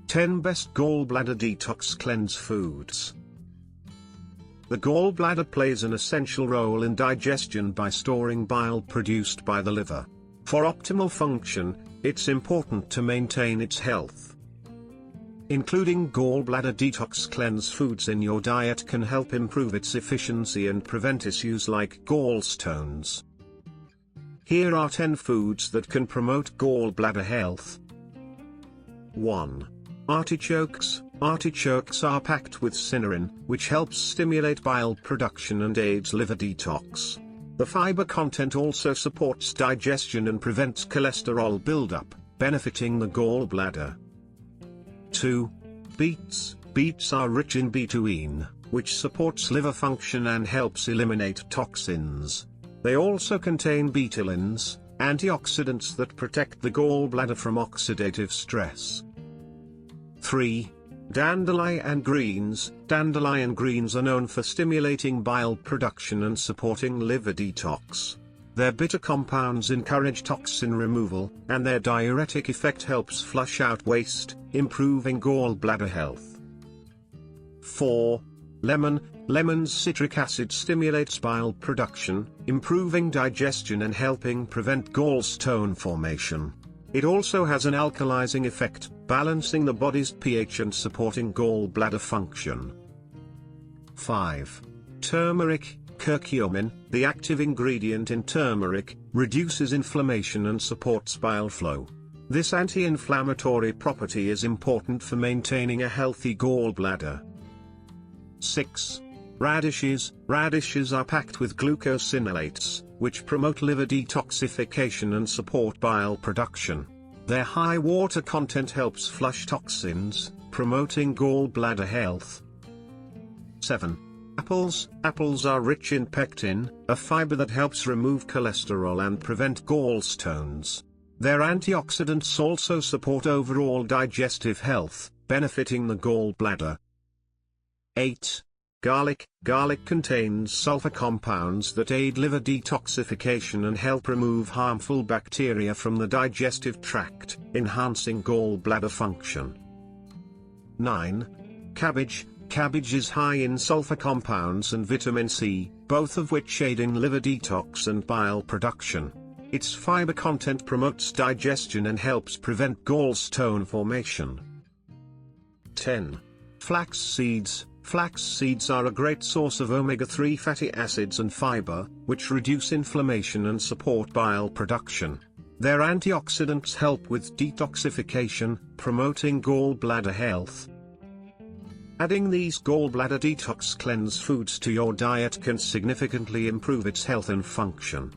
10 Best Gallbladder Detox Cleanse Foods. The gallbladder plays an essential role in digestion by storing bile produced by the liver. For optimal function, it's important to maintain its health. Including gallbladder detox cleanse foods in your diet can help improve its efficiency and prevent issues like gallstones. Here are 10 foods that can promote gallbladder health. 1. Artichokes. Artichokes are packed with cynarin, which helps stimulate bile production and aids liver detox. The fiber content also supports digestion and prevents cholesterol buildup, benefiting the gallbladder. 2. Beets. Beets are rich in betaine, which supports liver function and helps eliminate toxins. They also contain betalains, antioxidants that protect the gallbladder from oxidative stress. 3. Dandelion greens. Dandelion greens are known for stimulating bile production and supporting liver detox. Their bitter compounds encourage toxin removal, and their diuretic effect helps flush out waste, improving gallbladder health. 4. Lemon. Lemon's citric acid stimulates bile production, improving digestion and helping prevent gallstone formation. It also has an alkalizing effect, balancing the body's pH and supporting gallbladder function. 5. Turmeric. Curcumin, the active ingredient in turmeric, reduces inflammation and supports bile flow. This anti-inflammatory property is important for maintaining a healthy gallbladder. 6. Radishes. Radishes are packed with glucosinolates, which promote liver detoxification and support bile production. Their high water content helps flush toxins, promoting gallbladder health. 7. Apples. Apples are rich in pectin, a fiber that helps remove cholesterol and prevent gallstones. Their antioxidants also support overall digestive health, benefiting the gallbladder. 8. Garlic. Garlic contains sulfur compounds that aid liver detoxification and help remove harmful bacteria from the digestive tract, enhancing gallbladder function. 9. Cabbage. Cabbage is high in sulfur compounds and vitamin C, both of which aid in liver detox and bile production. Its fiber content promotes digestion and helps prevent gallstone formation. 10. Flax seeds. Flax seeds are a great source of omega-3 fatty acids and fiber, which reduce inflammation and support bile production. Their antioxidants help with detoxification, promoting gallbladder health. Adding these gallbladder detox cleanse foods to your diet can significantly improve its health and function.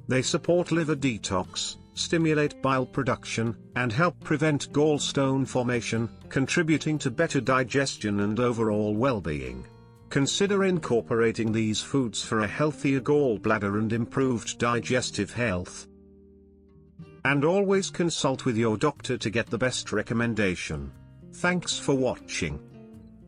They support liver detox, stimulate bile production, and help prevent gallstone formation, contributing to better digestion and overall well-being. Consider incorporating these foods for a healthier gallbladder and improved digestive health. And always consult with your doctor to get the best recommendation. Thanks for watching.